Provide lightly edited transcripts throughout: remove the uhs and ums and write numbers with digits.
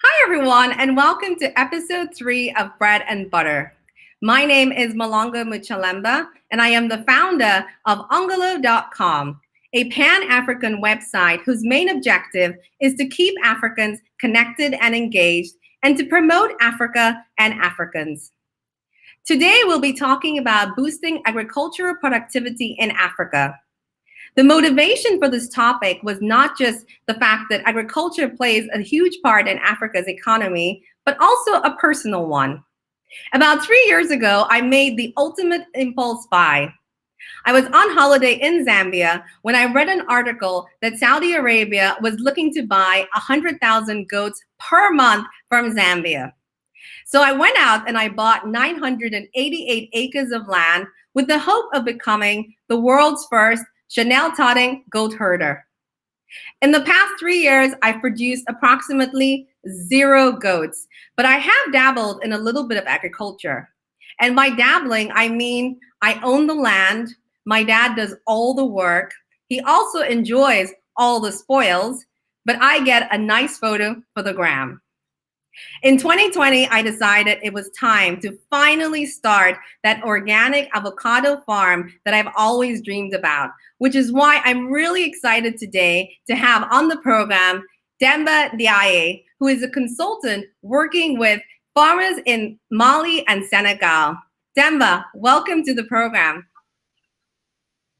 Hi, everyone, and welcome to episode 3 of Bread and Butter. My name is Muloongo Muchelemba, and I am the founder of Ongolo.com, a Pan-African website whose main objective is to keep Africans connected and engaged and to promote Africa and Africans. Today, we'll be talking about boosting agricultural productivity in Africa. The motivation for this topic was not just the fact that agriculture plays a huge part in Africa's economy, but also a personal one. About 3 years ago, I made the ultimate impulse buy. I was on holiday in Zambia when I read an article that Saudi Arabia was looking to buy 100,000 goats per month from Zambia. So I went out and I bought 988 acres of land with the hope of becoming the world's first Chanel-totting goat herder. In the past 3 years, I've produced approximately 0 goats, but I have dabbled in a little bit of agriculture. And by dabbling, I mean I own the land, my dad does all the work, he also enjoys all the spoils, but I get a nice photo for the gram. In 2020, I decided it was time to finally start that organic avocado farm that I've always dreamed about, which is why I'm really excited today to have on the program Demba Ndiaye, who is a consultant working with farmers in Mali and Senegal. Demba, welcome to the program.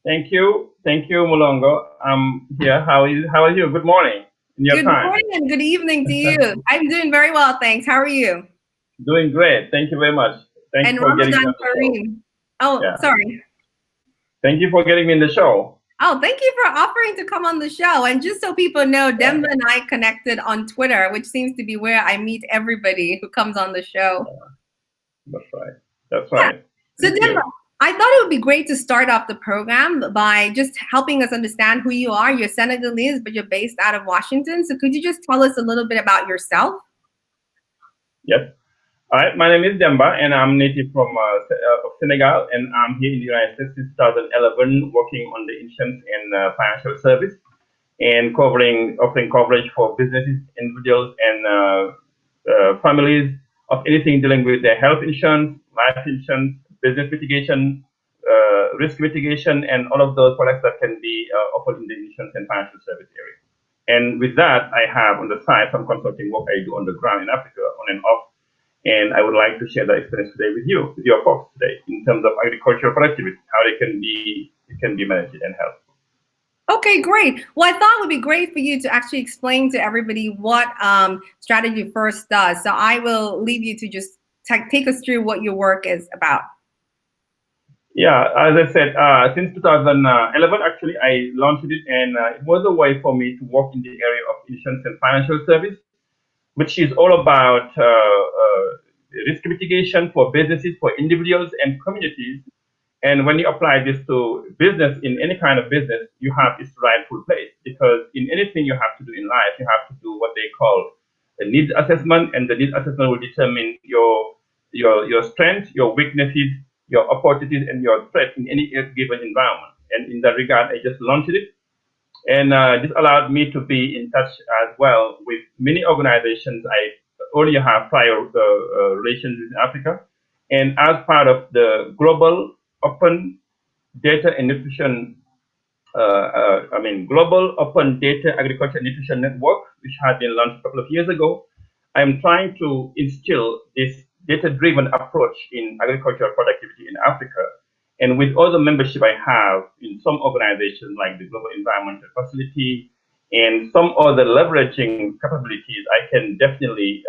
Thank you. Thank you, Mulongo. I'm here. How are you? Good morning in your Good time. morning and good evening to you. I'm doing very well, thanks. How are you? Doing great. Thank you very much. Thank you And for getting me Ramadan on the show. Kareem. Oh, Yeah. sorry. Thank you for getting me in the show. Oh, thank you for offering to come on the show. And just so people know, Yeah. Demba and I connected on Twitter, which seems to be where I meet everybody who comes on the show. That's right. That's Yeah. right. So Thank Demba, you. I thought it would be great to start off the program by just helping us understand who you are. You're Senegalese, but you're based out of Washington. So could you just tell us a little bit about yourself? Yes. All right. My name is Demba, and I'm native from Senegal, and I'm here in the United States since 2011, working on the insurance and financial service, and offering coverage for businesses, individuals, and families of anything dealing with their health insurance, life insurance, business mitigation, risk mitigation, and all of those products that can be offered in the insurance and financial service area. And with that, I have on the side some consulting work I do on the ground in Africa, on and off. And I would like to share that experience today with you, with your folks today, in terms of agricultural productivity, how it can be managed and helped. Okay, great. Well, I thought it would be great for you to actually explain to everybody what Strategy First does. So I will leave you to just take us through what your work is about. Yeah, as I said, since 2011, actually, I launched it, and it was a way for me to work in the area of insurance and financial service, which is all about risk mitigation for businesses, for individuals, and communities. And when you apply this to business, in any kind of business, you have its rightful place, because in anything you have to do in life, you have to do what they call a needs assessment, and the needs assessment will determine your strengths, your weaknesses, your opportunities, and your threats in any given environment. And in that regard, I just launched it, and this allowed me to be in touch as well with many organizations I already have prior relations in Africa. And as part of the global open data and nutrition, global open data agriculture and nutrition network, which had been launched a couple of years ago, I'm trying to instill this data-driven approach in agricultural productivity in Africa. And with all the membership I have in some organizations like the Global Environmental Facility and some other leveraging capabilities, I can definitely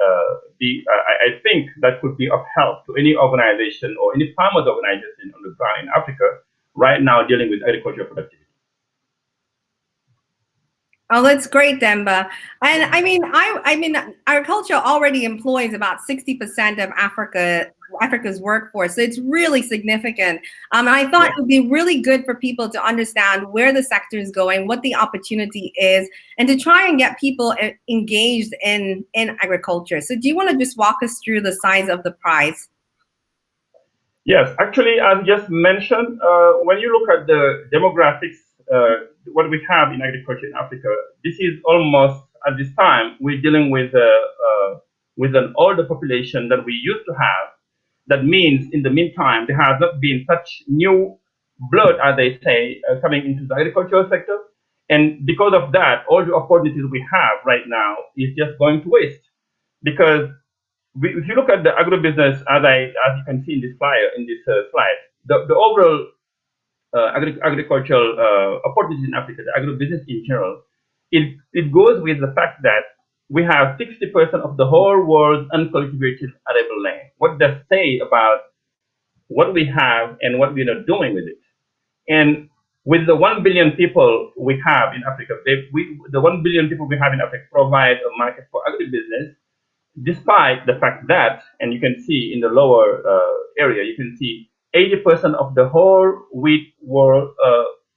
I think that could be of help to any organization or any farmers organization on the ground in Africa right now dealing with agricultural productivity. Oh, that's great, Demba. And I mean, agriculture already employs about 60% of Africa's workforce, so it's really significant. And I thought it would be really good for people to understand where the sector is going, what the opportunity is, and to try and get people engaged in agriculture. So, do you want to just walk us through the size of the prize? Yes, actually, as just mentioned, when you look at the demographics, what we have in agriculture in Africa, this is almost at this time, we're dealing with an older population that we used to have. That means, in the meantime, there has not been such new blood, as they say, coming into the agricultural sector. And because of that, all the opportunities we have right now is just going to waste. Because if you look at the agribusiness, as you can see in this flyer, in this slide, the overall agricultural opportunities in Africa, the agribusiness in general, it goes with the fact that we have 60% of the whole world's uncultivated arable land. What does say about what we have and what we're not doing with it? And with the 1 billion people we have in Africa, the 1 billion people we have in Africa provide a market for agribusiness, despite the fact that, and you can see in the lower area, you can see 80% of the whole wheat world,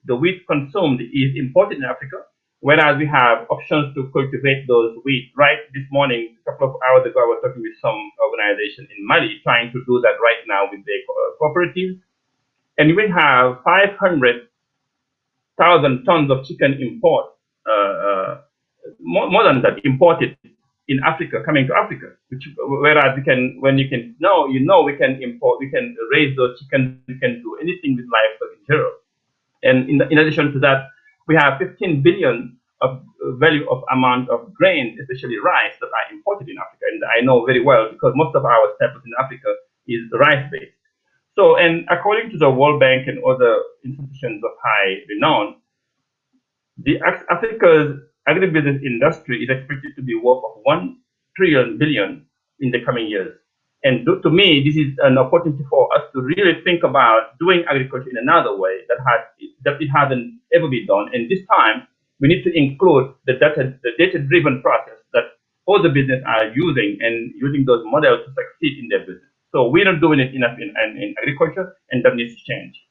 the wheat consumed is imported in Africa, whereas we have options to cultivate those wheat. Right this morning, a couple of hours ago, I was talking with some organization in Mali trying to do that right now with their cooperatives. And we have 500,000 tons of chicken import, more than that, imported in Africa, coming to Africa. Whereas we can, when you can, no, we can import, we can raise those chickens, we can do anything with livestock in general. And in addition to that, we have 15 billion of value of amount of grain, especially rice, that are imported in Africa. And I know very well because most of our staples in Africa is rice-based. So, and according to the World Bank and other institutions of high renown, Africa's agribusiness industry is expected to be worth of 1 trillion billion in the coming years. And to me, this is an opportunity for us to really think about doing agriculture in another way that it hasn't ever been done. And this time, we need to include the data-driven process that all the business are using and using those models to succeed in their business. So we're not doing it enough in agriculture, and that needs to change.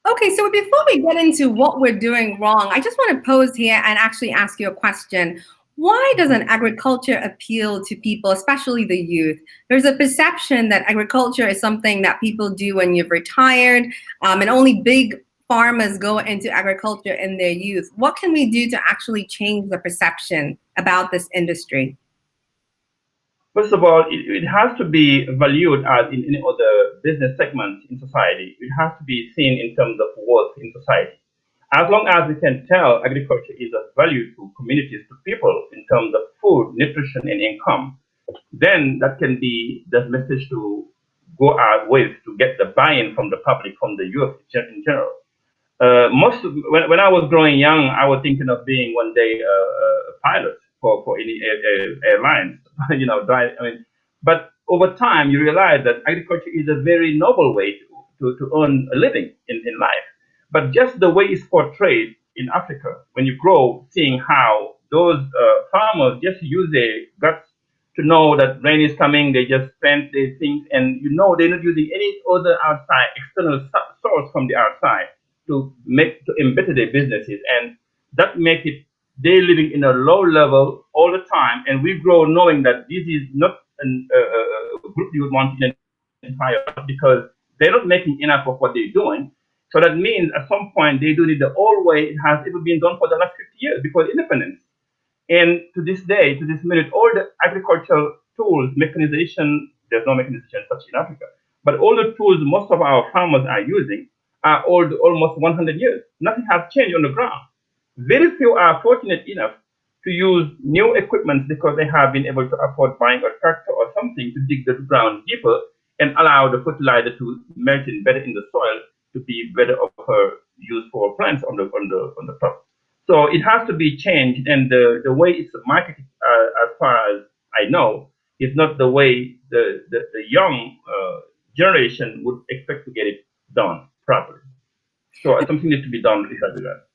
Okay, so before we get into what we're doing wrong, I just want to pose here and actually ask you a question. Why doesn't agriculture appeal to people, especially the youth? There's a perception that agriculture is something that people do when you've retired, and only big farmers go into agriculture in their youth. What can we do to actually change the perception about this industry? First of all, it has to be valued as in any other business segment in society. It has to be seen in terms of worth in society. As long as we can tell agriculture is of value to communities, to people in terms of food, nutrition, and income, then that can be the message to go out with to get the buy-in from the public, from the youth in general. When I was growing young, I was thinking of being one day a pilot for any airlines, but over time you realize that agriculture is a very noble way to earn a living in life. But just the way it's portrayed in Africa, when you grow, seeing how those farmers just use their guts to know that rain is coming, they just plant their things, and they're not using any other outside external source from the outside to embetter their businesses, and that makes it they're living in a low level all the time, and we grow knowing that this is not a group you would want to identify because they're not making enough of what they're doing. So that means at some point they do it the old way it has ever been done for the last 50 years before independence. And to this day, to this minute, all the agricultural tools, mechanization, there's no mechanization such in Africa, but all the tools most of our farmers are using are old, almost 100 years. Nothing has changed on the ground. Very few are fortunate enough to use new equipment because they have been able to afford buying a tractor or something to dig the ground deeper and allow the fertilizer to melt in better in the soil to be better of use for plants on the top. So it has to be changed, and the way it's marketed, as far as I know, is not the way the young generation would expect to get it done properly. So something needs to be done regarding that.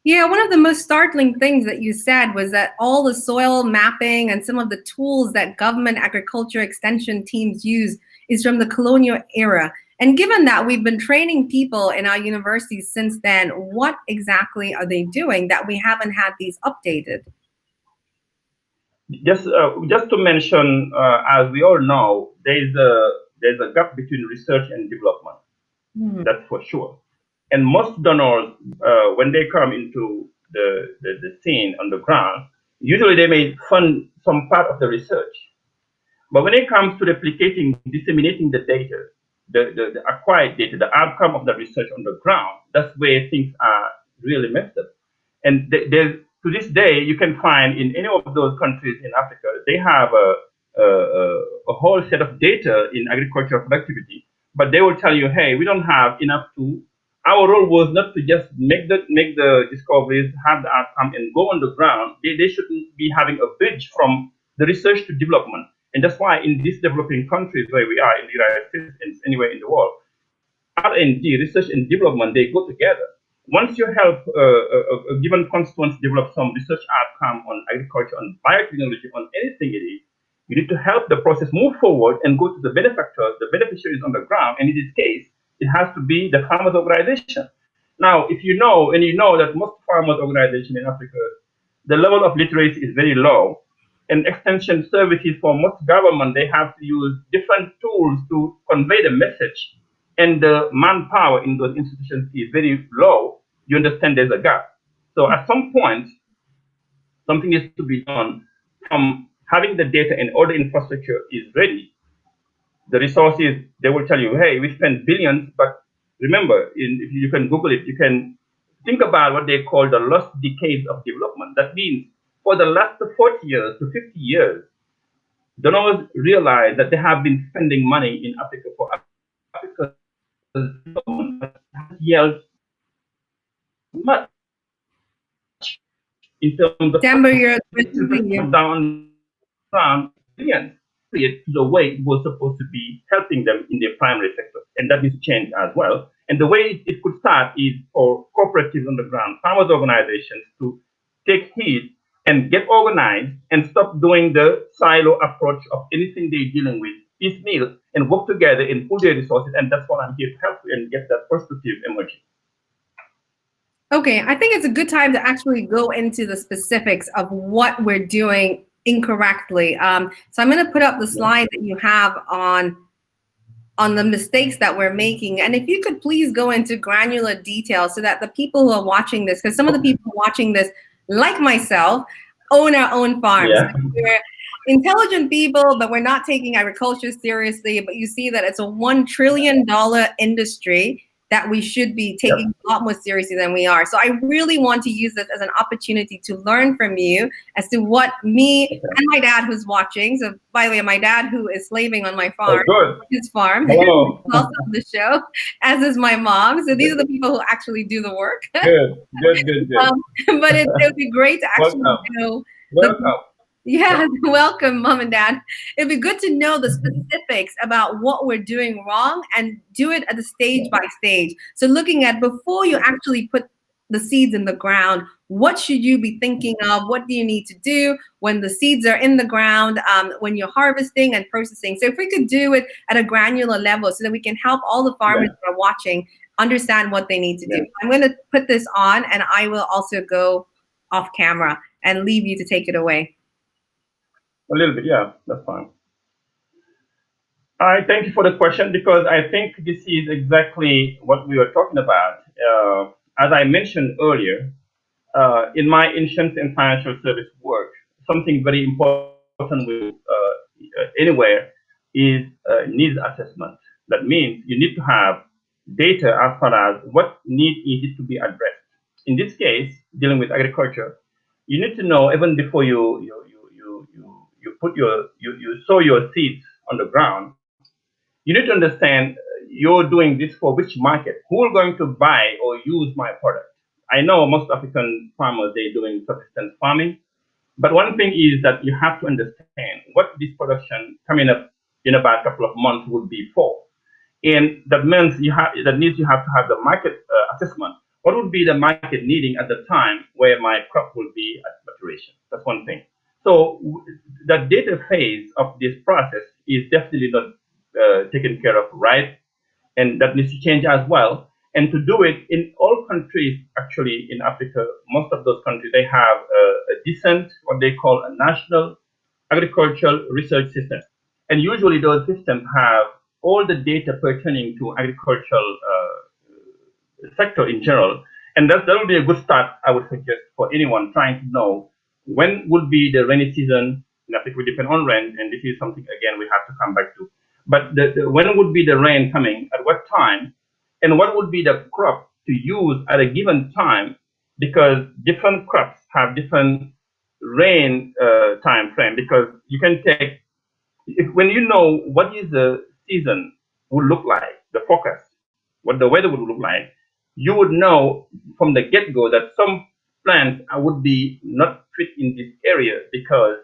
Yeah, one of the most startling things that you said was that all the soil mapping and some of the tools that government agriculture extension teams use is from the colonial era. And given that we've been training people in our universities since then, what exactly are they doing that we haven't had these updated? Just to mention, as we all know, there's a gap between research and development. That's for sure. And most donors, when they come into the scene on the ground, usually they may fund some part of the research. But when it comes to replicating, disseminating the data, the acquired data, the outcome of the research on the ground, that's where things are really messed up. And to this day, you can find in any of those countries in Africa, they have a whole set of data in agricultural productivity, but they will tell you, hey, we don't have enough to. Our role was not to just make the discoveries, have the outcome, and go on the ground. They shouldn't be having a bridge from the research to development. And that's why in these developing countries where we are in the United States and anywhere in the world, R&D, research and development, they go together. Once you help a given constituency develop some research outcome on agriculture, on biotechnology, on anything it is, you need to help the process move forward and go to the benefactors, the beneficiaries on the ground. And in this case, it has to be the farmers organization. Now, if you know, and you know that most farmers organizations in Africa, the level of literacy is very low, and extension services for most government, they have to use different tools to convey the message, and the manpower in those institutions is very low. You understand there's a gap. So at some point, something needs to be done from having the data and all the infrastructure is ready. The resources, they will tell you, hey, we spent billions, but remember, if you can Google it, you can think about what they call the lost decades of development. That means for the last 40 years to 50 years, donors realize that they have been spending money in Africa for Africa's development, but has yielded much in terms of Demba, you're children losing you. come down ground billions to the way it was supposed to be helping them in their primary sector. And that needs to change as well. And the way it could start is for cooperatives on the ground, farmers organizations to take heed and get organized and stop doing the silo approach of anything they're dealing with piecemeal and work together and pool their resources. And that's what I'm here to help you and get that perspective emerging. Okay, I think it's a good time to actually go into the specifics of what we're doing incorrectly. So I'm going to put up the slide that you have on the mistakes that we're making. And if you could please go into granular detail so that the people who are watching this, because some of the people watching this, like myself, own our own farms. Yeah. We're intelligent people, but we're not taking agriculture seriously. But you see that it's a $1 trillion industry that we should be taking a lot more seriously than we are. So I really want to use this as an opportunity to learn from you as to what me and my dad who's watching. So by the way, my dad who is slaving on my farm, his farm, Hello. also on the show, as is my mom. So these are the people who actually do the work. Good. But it would be great to actually know. Yeah, welcome, Mom and Dad. It'd be good to know the specifics about what we're doing wrong and do it at the stage by stage. So looking at before you actually put the seeds in the ground, what should you be thinking of? What do you need to do when the seeds are in the ground, when you're harvesting and processing? So if we could do it at a granular level so that we can help all the farmers that are watching understand what they need to do. I'm going to put this on and I will also go off camera and leave you to take it away. A little bit, yeah, that's fine. I thank you for the question because I think this is exactly what we were talking about. As I mentioned earlier, in my insurance and financial service work, something very important we do anywhere is needs assessment. That means you need to have data as far as what need is to be addressed. In this case, dealing with agriculture, you need to know even before you put you sow your seeds on the ground. You need to understand you're doing this for which market, who are going to buy or use my product. I know most African farmers they're doing subsistence farming, but one thing is that you have to understand what this production coming up in about a couple of months would be for. And that means you have to have the market assessment. What would be the market needing at the time where my crop will be at maturation? That's one thing. So the data phase of this process is definitely not taken care of right, and that needs to change as well. And to do it in all countries, actually in Africa, most of those countries they have a decent, what they call a national agricultural research system, and usually those systems have all the data pertaining to agricultural sector in general, And that will be a good start, I would suggest, for anyone trying to know when would be the rainy season. I think we depend on rain, and this is something again we have to come back to. But when would be the rain coming? At what time? And what would be the crop to use at a given time? Because different crops have different rain time frame. Because you can take when you know what is the season would look like, the forecast, what the weather would look like, you would know from the get-go that some plants would be not fit in this area because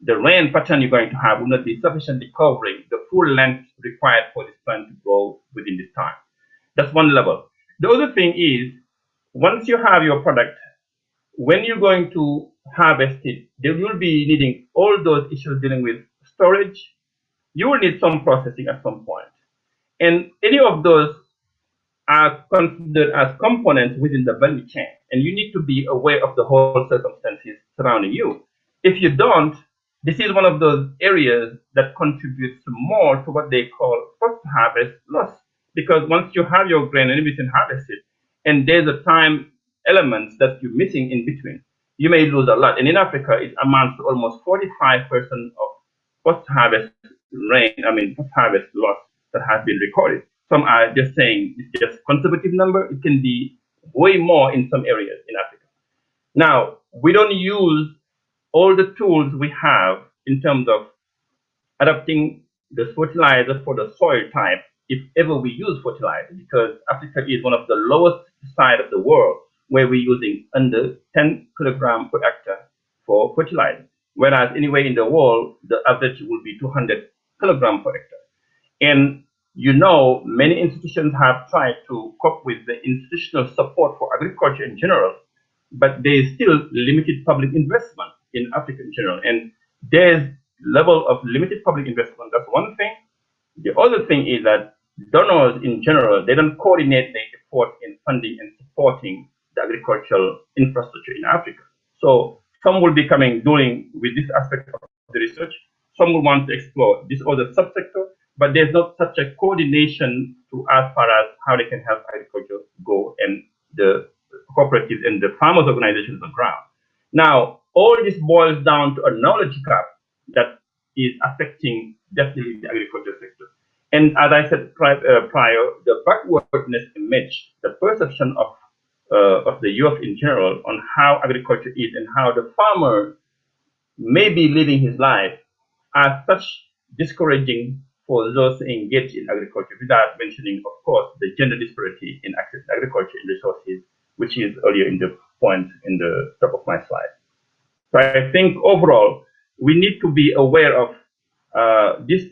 the rain pattern you're going to have will not be sufficiently covering the full length required for this plant to grow within this time. That's one level. The other thing is, once you have your product, when you're going to harvest it, there will be needing all those issues dealing with storage. You will need some processing at some point. And any of those are considered as components within the value chain. And you need to be aware of the whole circumstances surrounding you. If you don't, this is one of those areas that contributes more to what they call post-harvest loss. Because once you have your grain and everything harvested, and there's a time element that you're missing in between, you may lose a lot. And in Africa, it amounts to almost 45% of post-harvest post-harvest loss that has been recorded. Some are just saying it's just conservative number. It can be way more in some areas in Africa. Now, we don't use all the tools we have in terms of adapting the fertilizer for the soil type, if ever we use fertilizer, because Africa is one of the lowest side of the world where we're using under 10 kilogram per hectare for fertilizer, whereas anywhere in the world, the average will be 200 kilogram per hectare. And many institutions have tried to cope with the institutional support for agriculture in general, but there is still limited public investment in Africa in general. And there's level of limited public investment. That's one thing. The other thing is that donors in general, they don't coordinate their effort in funding and supporting the agricultural infrastructure in Africa. So some will be doing with this aspect of the research. Some will want to explore this other subsector, but there's not such a coordination to as far as how they can help agriculture go and the cooperatives and the farmers organizations on the ground. Now, all this boils down to a knowledge gap that is affecting definitely the agriculture sector. And as I said prior, the backwardness image, the perception of the youth in general on how agriculture is and how the farmer may be living his life are such discouraging for those engaged in agriculture, without mentioning, of course, the gender disparity in access to agriculture and resources, which is earlier in the point in the top of my slide. So I think overall, we need to be aware of this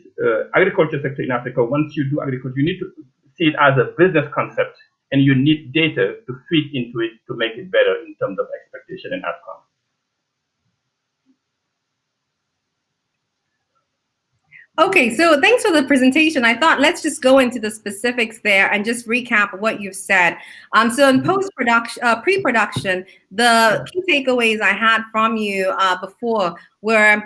agriculture sector in Africa. Once you do agriculture, you need to see it as a business concept, and you need data to feed into it to make it better in terms of expectation and outcome. Okay, so thanks for the presentation. I thought let's just go into the specifics there and just recap what you've said. So in post-production, pre-production, the key takeaways I had from you before were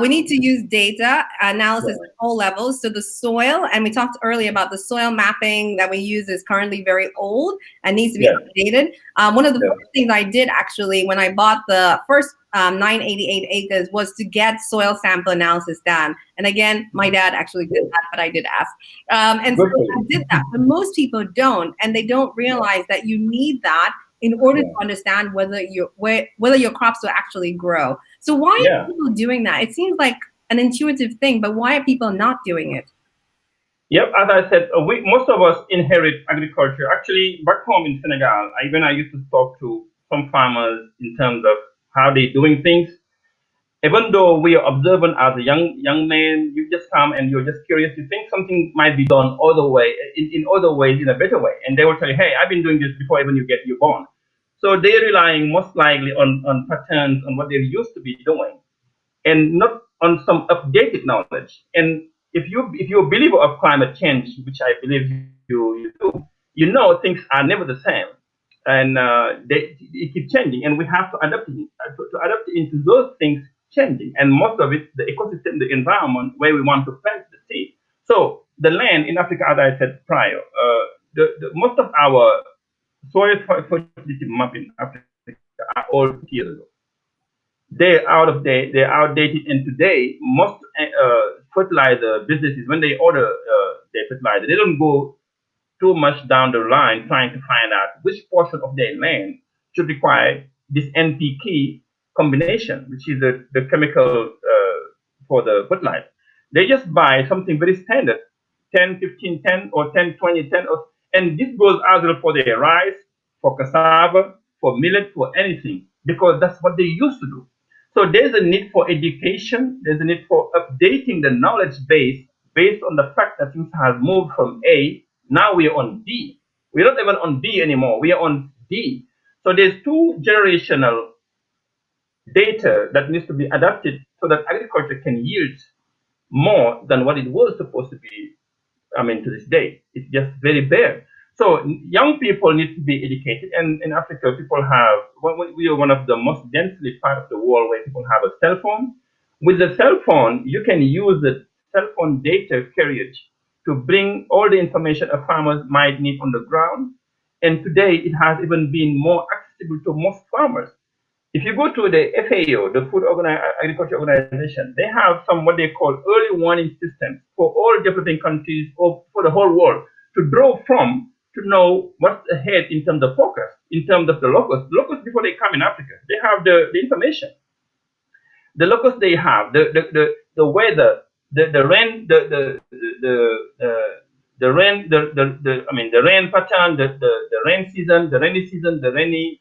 we need to use data analysis at all levels. So the soil, and we talked earlier about the soil mapping that we use is currently very old and needs to be updated. One of the first things I did actually when I bought the first 988 acres was to get soil sample analysis done. And again, my dad actually did that, but I did ask. And so I did that, but most people don't, and they don't realize that you need that in order to understand whether your crops will actually grow. So why are people doing that? It seems like an intuitive thing, but why are people not doing it? Yep, as I said, most of us inherit agriculture. Actually, back home in Senegal, when I used to talk to some farmers in terms of how they're doing things, even though we are observant as a young man, you just come and you're just curious. You think something might be done other way, in other ways, in a better way, and they will tell you, "Hey, I've been doing this before even you're born." So they're relying most likely on patterns, on what they're used to be doing, and not on some updated knowledge. And if you're a believer of climate change, which I believe you do, things are never the same, and they keep changing, and we have to adapt into those things changing. And most of it, the ecosystem, the environment where we want to plant the seed. So the land in Africa, as I said prior, most of our soil fertility map in Africa are all 50 years ago. They're outdated, and today most fertilizer businesses, when they order their fertilizer, they don't go too much down the line trying to find out which portion of their land should require this NPK combination, which is the chemical for the fertilizer. They just buy something very standard, 10, 15, 10, or 10, 20, 10, and this goes as well for their rice, for cassava, for millet, for anything, because that's what they used to do. So there's a need for education, there's a need for updating the knowledge base based on the fact that things have moved from A, now we are on D. We're not even on B anymore, we are on D. So there's two generational data that needs to be adapted so that agriculture can yield more than what it was supposed to be. I mean, to this day, it's just very bare. So young people need to be educated, and in Africa, people have. We are one of the most densely part of the world where people have a cell phone. With the cell phone, you can use the cell phone data carriage to bring all the information a farmer might need on the ground. And today, it has even been more accessible to most farmers. If you go to the FAO, the Agriculture Organization, they have some what they call early warning systems for all developing countries or for the whole world to draw from to know what's ahead in terms of focus, in terms of the locusts. Locusts, before they come in Africa, they have the information. The locusts they have, the weather, the rain, the rain, I mean, the rain pattern, the rain season, the rainy season, the rainy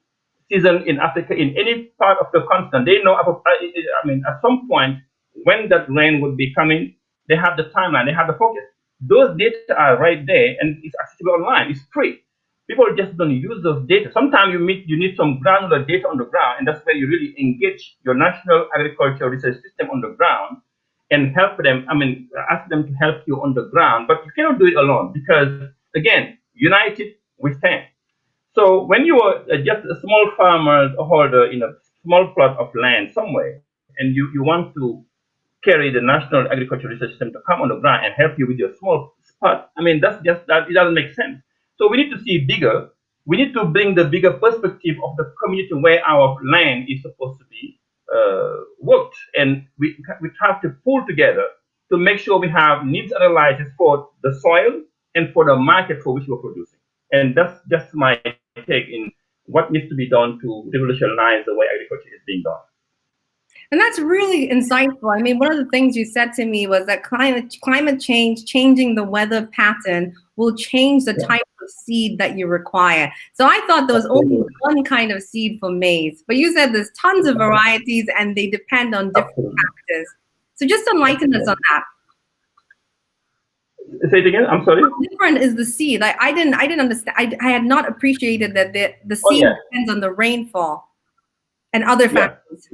season in Africa, in any part of the continent. They know, I mean, at some point when that rain would be coming, they have the timeline, they have the focus. Those data are right there and it's accessible online, it's free. People just don't use those data. Sometimes you need some granular data on the ground, and that's where you really engage your national agricultural research system on the ground and help them. I mean, ask them to help you on the ground, but you cannot do it alone because, again, united we stand. So when you are just a small farmer holder in a small plot of land somewhere, and you want to carry the National Agricultural Research System to come on the ground and help you with your small spot, I mean, that's just that it doesn't make sense. So we need to see bigger. We need to bring the bigger perspective of the community where our land is supposed to be worked, and we have to pull together to make sure we have needs analysis for the soil and for the market for which we're producing. And that's just my take in what needs to be done to revolutionize the way agriculture is being done. And that's really insightful. I mean, one of the things you said to me was that climate change, changing the weather pattern, will change the Yeah, type of seed that you require. So I thought there was only absolutely. one kind of seed for maize, but you said there's tons of varieties and they depend on different Absolutely. factors. So just enlighten us on Absolutely. that. Say it again. I'm sorry. How different is the seed? I didn't understand. I had not appreciated that the Oh seed yeah, depends on the rainfall and other yeah. factors.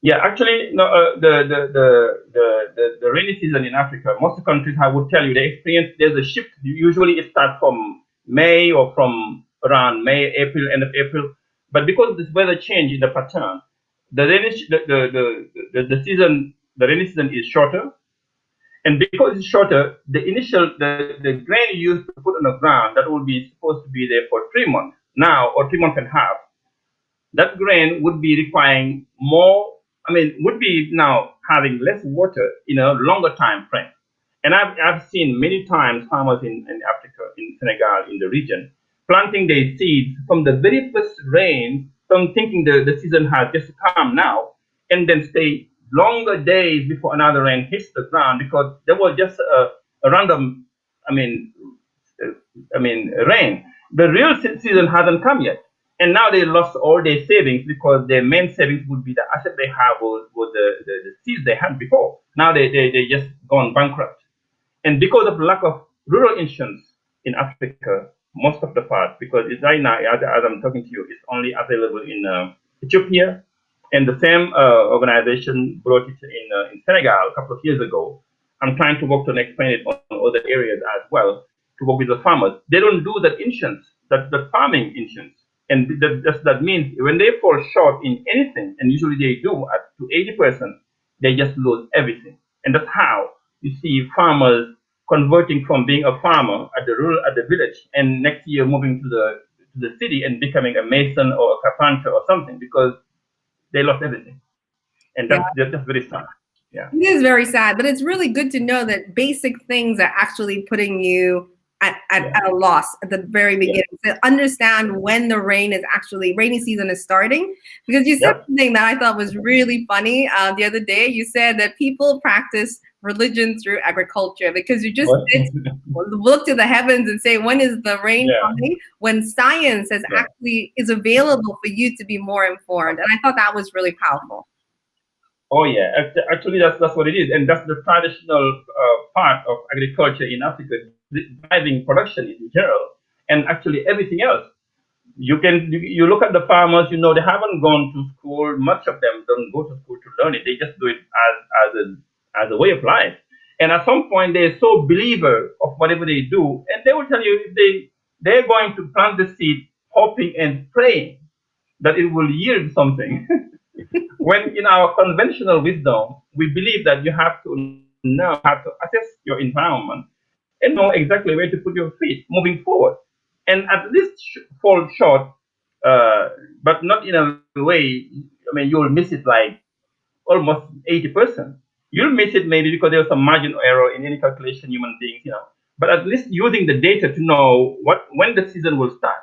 Yeah, actually, no, the rainy season in Africa, most countries I would tell you they experience there's a shift. Usually it starts from May or from around May, April, end of April. But because this weather change in the pattern, the rainy season is shorter, and because it's shorter, the grain you used to put on the ground that will be supposed to be there for 3 months now or 3 months and a half, that grain would be requiring more, I mean, would be now having less water in a longer time frame. And I've seen many times farmers in Africa, in Senegal, in the region, planting their seeds from the very first rain, from thinking the season has just come now, and then stay longer days before another rain hits the ground because there was just a random, I mean, uh, rain. The real season hasn't come yet. And now they lost all their savings because their main savings would be the asset they have was the seeds they had before. Now they just gone bankrupt. And because of lack of rural insurance in Africa, most of the part, because it's right now, as I'm talking to you, it's only available in Ethiopia. And the same organization brought it in Senegal a couple of years ago. I'm trying to work to expand it on other areas as well to work with the farmers. They don't do that insurance, that farming insurance. And that means when they fall short in anything, and usually they do up to 80%, they just lose everything. And that's how you see farmers converting from being a farmer at the village, and next year moving to to the city and becoming a mason or a carpenter or something because they lost everything. And Yeah. that's very sad. Yeah. It is very sad, but it's really good to know that basic things are actually putting you Yeah. at a loss at the very Yeah. beginning. To understand when the rainy season is starting. Because you said Yep. something that I thought was really funny the other day. You said that people practice religion through agriculture because you just What? sit, look to the heavens and say, when is the rain Yeah. coming? When science Yeah. is available for you to be more informed. And I thought that was really powerful. Oh yeah, actually that's what it is, and that's the traditional part of agriculture in Africa, driving production in general, and actually everything else. You look at the farmers, they haven't gone to school. Much of them don't go to school to learn it. They just do it as a way of life. And at some point, they're so believer of whatever they do, and they will tell you if they're going to plant the seed, hoping and praying that it will yield something. When in our conventional wisdom, we believe that you have to know how to assess your environment and know exactly where to put your feet moving forward. And at least fall short, but not in a way, you'll miss it like almost 80%. You'll miss it maybe because there's some margin of error in any calculation human beings. But at least using the data to know when the season will start,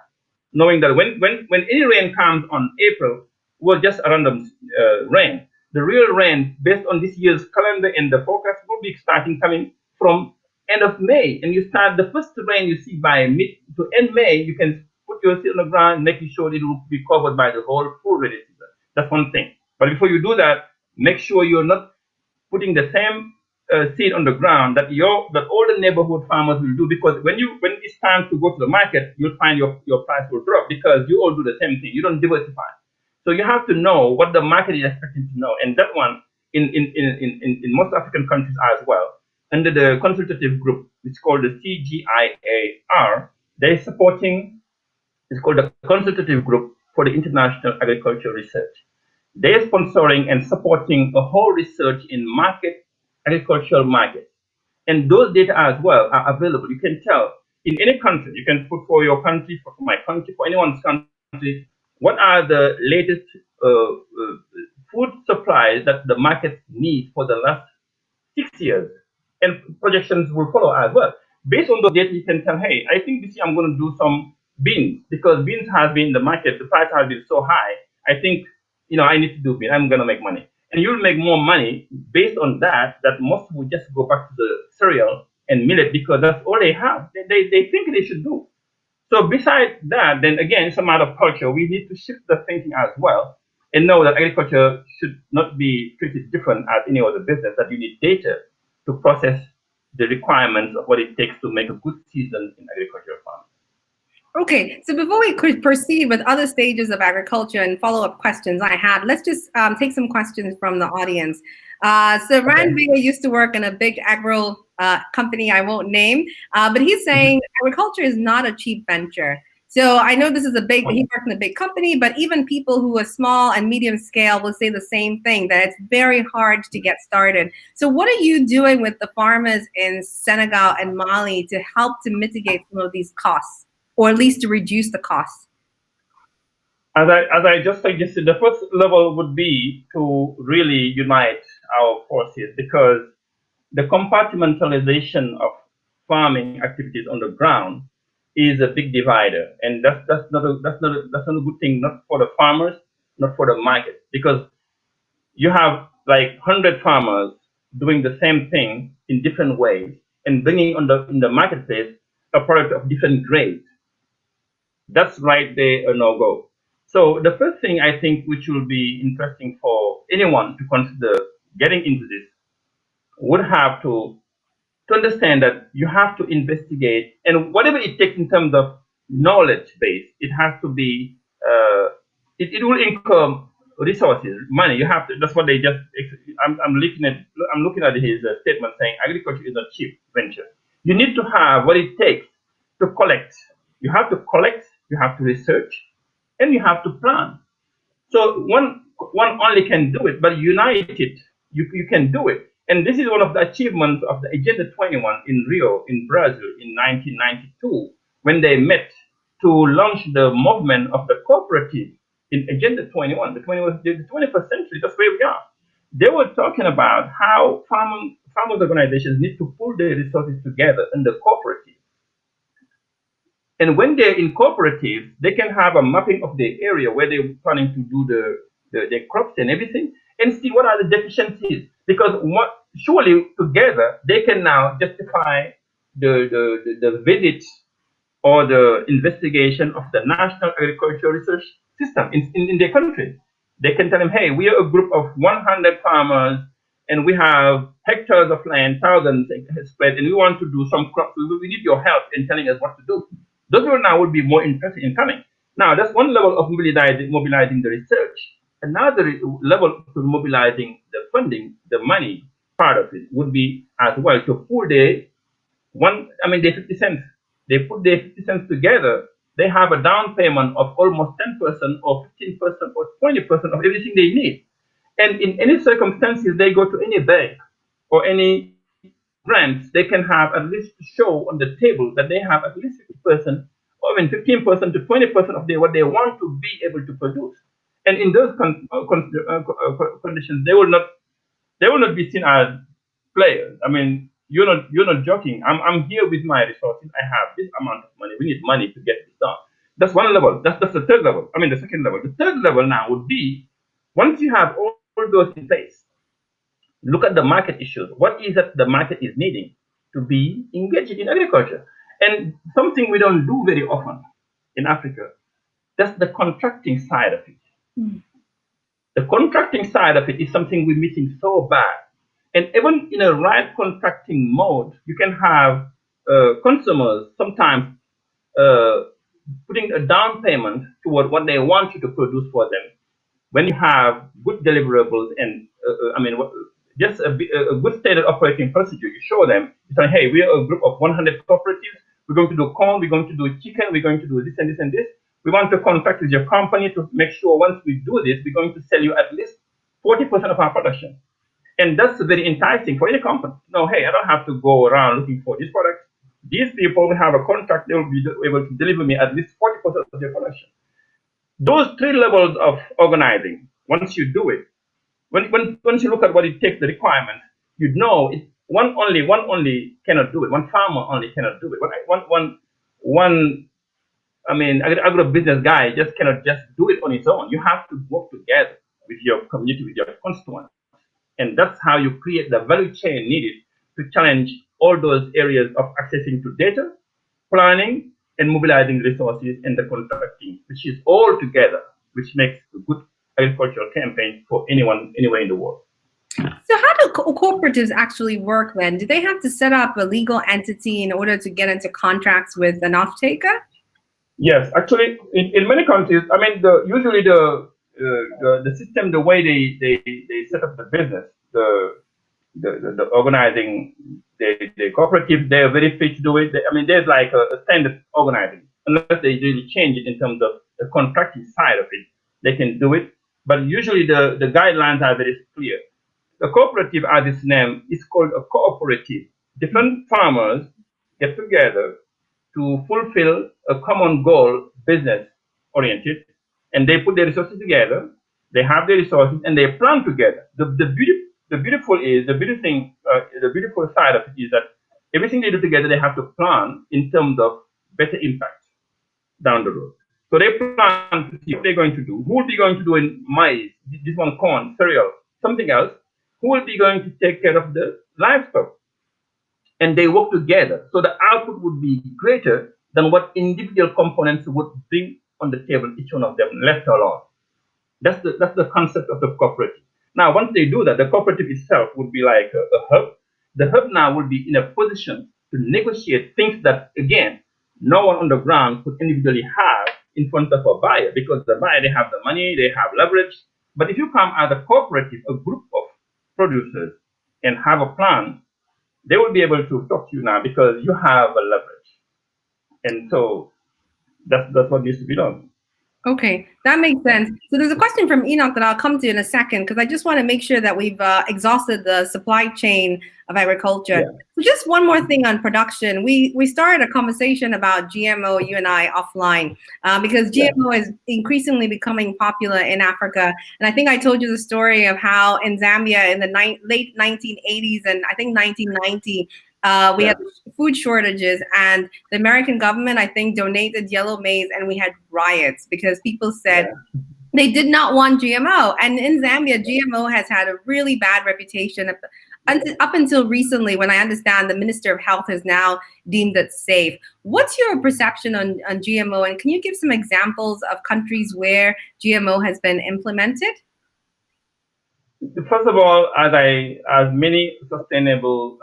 knowing that when any rain comes on April, will just a random rain. The real rain, based on this year's calendar and the forecast, will be starting coming from end of May, and you start the first rain you see by mid to end May. You can put your seed on the ground, making sure it will be covered by the whole full rainy season. That's one thing. But before you do that, make sure you're not putting the same seed on the ground that all the neighborhood farmers will do, because when it's time to go to the market, you'll find your price will drop because you all do the same thing. You don't diversify. So you have to know what the market is expecting to know, and that one in most African countries as well. Under the consultative group, it's called the CGIAR. They're supporting. It's called the Consultative Group for the International Agricultural Research. They are sponsoring and supporting a whole research in agricultural markets. And those data as well are available. You can tell in any country, you can put for your country, for my country, for anyone's country, what are the latest food supplies that the market needs for the last 6 years, and projections will follow as well. Based on those data, you can tell, hey, I think this year I'm going to do some beans because beans has been in the market, the price has been so high. I think, I need to do beans. I'm going to make money. And you'll make more money based on that most will just go back to the cereal and millet because that's all they have. They think they should do. So besides that, then again, it's a matter of culture. We need to shift the thinking as well and know that agriculture should not be treated different as any other business, that you need data to process the requirements of what it takes to make a good season in agricultural farming. Okay, so before we could proceed with other stages of agriculture and follow-up questions I had, let's just take some questions from the audience. So Okay. Ranveer used to work in a big agro company I won't name, but he's saying agriculture is not a cheap venture. So I know this is he worked in a big company, but even people who are small and medium scale will say the same thing, that it's very hard to get started. So what are you doing with the farmers in Senegal and Mali to help to mitigate some of these costs, or at least to reduce the costs? As I just suggested, the first level would be to really unite our forces, because the compartmentalization of farming activities on the ground is a big divider, and that's not a good thing, not for the farmers, not for the market, because you have like 100 farmers doing the same thing in different ways and bringing in the marketplace a product of different grades. That's right there a no go. So the first thing I think which will be interesting for anyone to consider getting into this would have to understand that you have to investigate, and whatever it takes in terms of knowledge base, it has to be it will incur resources, money. You have to. That's what they just. I'm looking at his statement saying agriculture is a cheap venture. You need to have what it takes to collect. You have to collect. You have to research, and you have to plan. So one only can do it, but united, you can do it. And this is one of the achievements of the Agenda 21 in Rio, in Brazil, in 1992, when they met to launch the movement of the cooperative in Agenda 21, the 21st century. That's where we are. They were talking about how farmers organizations need to pull their resources together in the cooperative. And when they're in cooperatives, they can have a mapping of the area where they're planning to do the crops and everything, and see what are the deficiencies. Because surely together they can now justify the visit or the investigation of the National Agricultural Research System in their country. They can tell them, hey, we are a group of 100 farmers and we have hectares of land, thousands spread, and we want to do some crops. We need your help in telling us what to do. Those people now would be more interested in coming. Now, that's one level of mobilizing the research. Another level to mobilizing the funding, the money part of it would be as well to pull the 50 cents. They put their 50 cents together. They have a down payment of almost 10% or 15% or 20% of everything they need. And in any circumstances, they go to any bank or any grants, they can have at least show on the table that they have at least 50% or even 15% to 20% of what they want to be able to produce. And in those conditions, they will not be seen as players. I mean, you're not joking. I'm here with my resources. I have this amount of money. We need money to get this done. That's one level. That's the third level. I mean, the second level. The third level now would be once you have all those in place, look at the market issues. What is it the market is needing to be engaged in agriculture? And something we don't do very often in Africa, that's the contracting side of it. Mm. The contracting side of it is something we're missing so bad. And even in a right contracting mode, you can have consumers sometimes uh, putting a down payment toward what they want you to produce for them. When you have good deliverables and just a good stated operating procedure, you show them, you say, hey, we are a group of 100 cooperatives. We're going to do corn, we're going to do chicken, we're going to do this and this and this. We want to contract with your company to make sure once we do this, we're going to sell you at least 40% of our production. And that's very enticing for any company. No, hey, I don't have to go around looking for this product. These people will have a contract, they will be able to deliver me at least 40% of their production. Those three levels of organizing, once you do it, once you look at what it takes, the requirements, you know one only cannot do it. One farmer only cannot do it. One agribusiness guy just cannot just do it on his own. You have to work together with your community, with your constituents. And that's how you create the value chain needed to challenge all those areas of accessing to data, planning, and mobilizing resources and the contracting, which is all together, which makes a good agricultural campaign for anyone anywhere in the world. So how do cooperatives actually work then? Do they have to set up a legal entity in order to get into contracts with an off-taker? Yes, actually, in many countries, I mean, usually the system, the way they set up the business, the organizing, the cooperative, they are very free to do it. There's like a standard organizing, unless they really change it in terms of the contracting side of it, they can do it. But usually the guidelines are very clear. The cooperative, as its name, is called a cooperative. Different farmers get together to fulfill a common goal, business oriented, and they put their resources together. They have their resources and they plan together. The beautiful side of it is that everything they do together, they have to plan in terms of better impact down the road. So they plan to see what they're going to do. Who will be going to do in maize, this one corn, cereal, something else? Who will be going to take care of the livestock? And they work together. So the output would be greater than what individual components would bring on the table, each one of them left alone. That's the concept of the cooperative. Now, once they do that, the cooperative itself would be like a hub. The hub now would be in a position to negotiate things that, again, no one on the ground could individually have in front of a buyer, because the buyer, they have the money, they have leverage. But if you come as a cooperative, a group of producers, and have a plan, they will be able to talk to you now because you have a leverage. And so that's what needs to be done. Okay, that makes sense. So there's a question from Enoch that I'll come to in a second because I just want to make sure that we've exhausted the supply chain of agriculture. Yeah, So just one more thing on production. We started a conversation about GMO, you and I, offline, because yeah, GMO is increasingly becoming popular in Africa. And I think I told you the story of how in Zambia in the late 1980s and I think 1990, we had yeah, food shortages, and the American government, I think, donated yellow maize, and we had riots because people said yeah, they did not want GMO. And in Zambia, GMO has had a really bad reputation up until recently, when I understand the Minister of Health has now deemed it safe. What's your perception on GMO? And can you give some examples of countries where GMO has been implemented? First of all, as many sustainability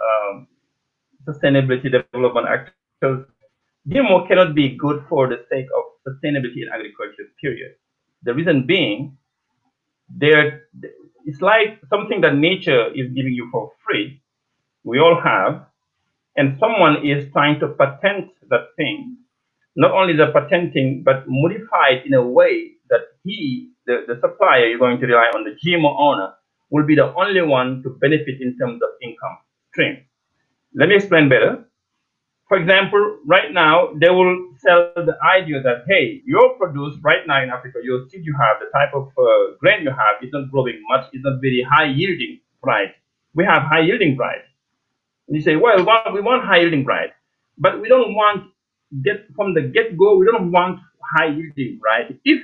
development actors, GMO cannot be good for the sake of sustainability in agriculture. Period. The reason being, there it's like something that nature is giving you for free. We all have, and someone is trying to patent that thing. Not only the patenting, but modify it in a way that the supplier, you're going to rely on the GMO owner, will be the only one to benefit in terms of income stream. Let me explain better. For example, right now they will sell the idea that hey, your produce right now in Africa, your seed you have, the type of grain you have is not growing much, is not very high yielding variety. We have high yielding variety. And you say, well, we want high yielding variety, but we don't want get from the get go. We don't want high yielding variety. If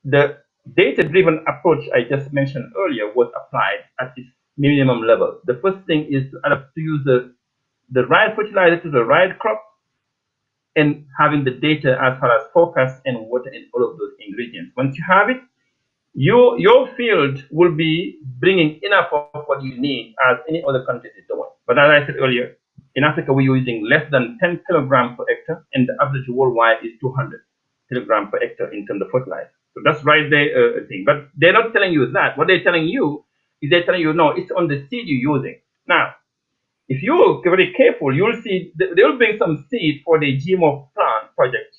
the data driven approach I just mentioned earlier was applied at its minimum level, the first thing is to adapt to use the right fertilizer to the right crop and having the data as far as forecast and water and all of those ingredients. Once you have it, your field will be bringing enough of what you need as any other country is doing. But as I said earlier, in Africa we're using less than 10 kilograms per hectare, and the average worldwide is 200 kilograms per hectare in terms of fertilizer. So that's right there a thing. But they're not telling you that. What they're telling you is they're telling you no, it's on the seed you're using. Now, if you're very careful, you'll see they'll bring some seed for the GMO plant project,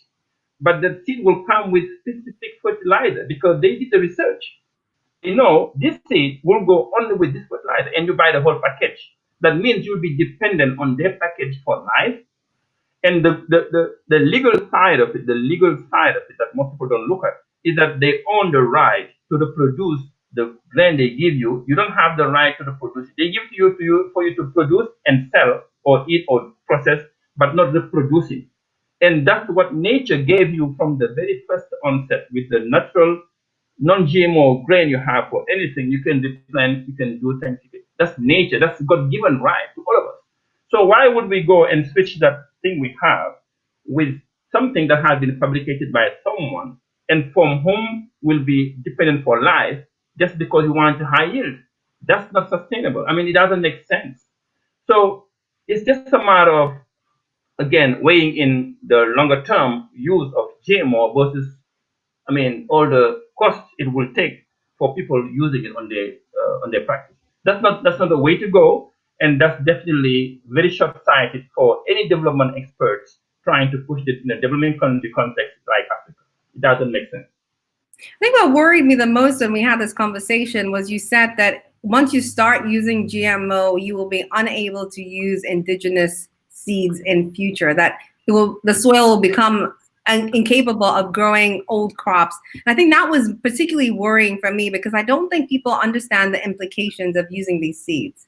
but the seed will come with specific fertilizer because they did the research. They know this seed will go only with this fertilizer, and you buy the whole package. That means you'll be dependent on their package for life. And the legal side of it, the legal side of it that most people don't look at, is that they own the right to the produce the land they give you. You don't have the right to the produce. They give to you for you to produce and sell or eat or process, but not reproduce it. And that's what nature gave you from the very first onset with the natural non-GMO grain you have for anything. You can replant, you can do things. That's nature. That's God-given right to all of us. So why would we go and switch that thing we have with something that has been fabricated by someone and from whom will be dependent for life just because you want a high yield? That's not sustainable. I mean, it doesn't make sense. So it's just a matter of again weighing in the longer term use of GMO versus, I mean, all the costs it will take for people using it on their practice. That's not the way to go, and that's definitely very short-sighted for any development experts trying to push this in a developing country context like Africa. It doesn't make sense. I think what worried me the most when we had this conversation was you said that once you start using GMO, you will be unable to use indigenous seeds in future. That the soil will become incapable of growing old crops. And I think that was particularly worrying for me because I don't think people understand the implications of using these seeds.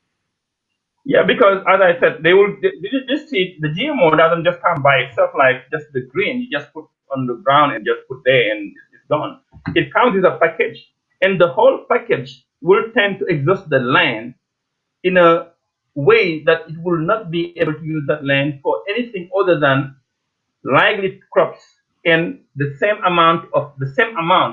Yeah, because as I said, they will this seed, the GMO doesn't just come by itself like just the green. You just put on the ground and just put there and it's gone. It comes with a package, and the whole package will tend to exhaust the land in a way that it will not be able to use that land for anything other than lively crops in the same amount,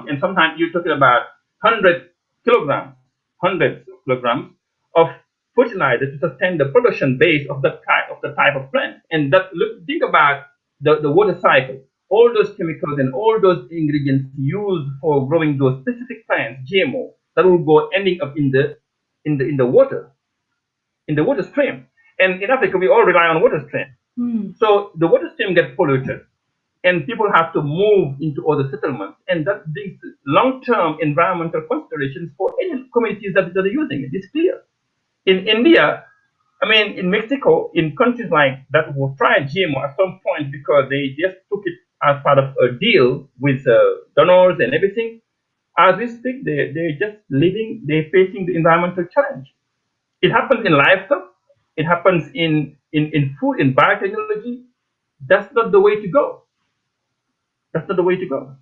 and sometimes you're talking about 100 kilograms, hundreds of kilograms of fertilizer to sustain the production base of the type of plant. And that think about the water cycle, all those chemicals and all those ingredients used for growing those specific plants, GMO, that will go ending up in the water, in the water stream. And in Africa, we all rely on water stream. Hmm. So the water stream gets polluted. and people have to move into other settlements, and that brings long-term environmental considerations for any communities that are using it. It's clear. In India, I mean, in Mexico, in countries like that will try GMO at some point because they just took it as part of a deal with donors and everything. As we speak, they're just living, they're facing the environmental challenge. It happens in livestock, it happens in food, in biotechnology. That's not the way to go. That's not the way to go.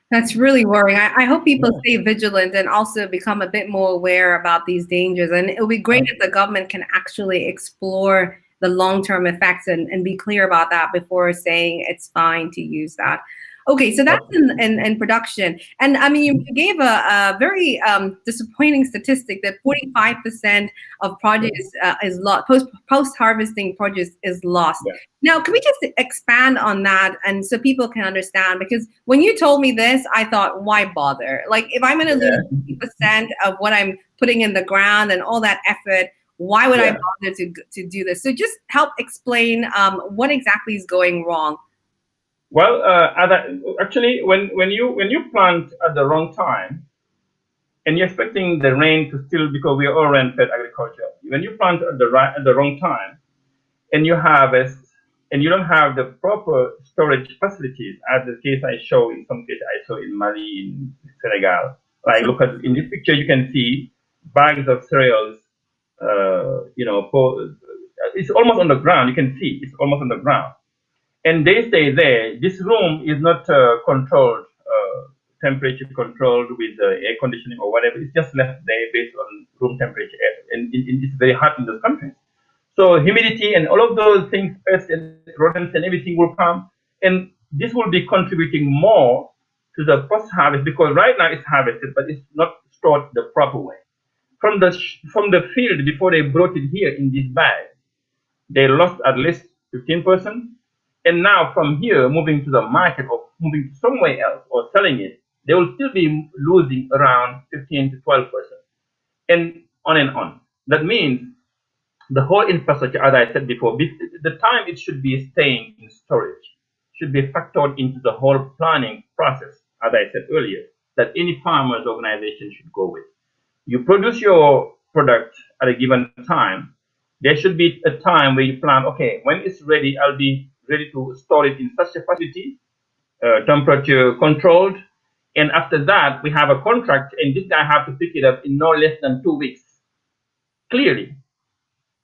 That's really worrying. I hope people Yeah. stay vigilant and also become a bit more aware about these dangers. And it would be great if the government can actually explore the long-term effects and be clear about that before saying it's fine to use that. Okay, so that's Okay. in production. And I mean, you gave a very disappointing statistic that 45% of Yeah. produce is lost, post harvesting produce is lost. Yeah. Now, can we just expand on that and so people can understand? Because when you told me this, I thought, why bother? Like, if I'm going to lose Yeah. 50% of what I'm putting in the ground and all that effort, why would I Yeah. bother to do this? So just help explain what exactly is going wrong. Well, actually, when you plant at the wrong time, and you're expecting the rain to still, because we are all rain-fed agriculture. When you plant at the wrong time and you harvest, and you don't have the proper storage facilities, as the case I show in some case I saw in Mali, in Senegal. Like, look at in this picture, you can see bags of cereals. It's almost on the ground. You can see it's almost on the ground, and they stay there. This room is not controlled, temperature controlled with air conditioning or whatever. It's just left there based on room temperature, and it's very hot in those countries. So humidity and all of those things, pests and rodents and everything will come, and this will be contributing more to the post-harvest, because right now it's harvested, but it's not stored the proper way. From the field before they brought it here in this bag, they lost at least 15%. And now from here, moving to the market or moving to somewhere else or selling it, they will still be losing around 15 to 12%, and on and on. That means the whole infrastructure, as I said before, the time it should be staying in storage should be factored into the whole planning process, as I said earlier, that any farmers organization should go with. You produce your product at a given time. There should be a time where you plan, okay, when it's ready, I'll be ready to store it in such a facility, temperature controlled. And after that, we have a contract, and this guy have to pick it up in no less than 2 weeks, clearly,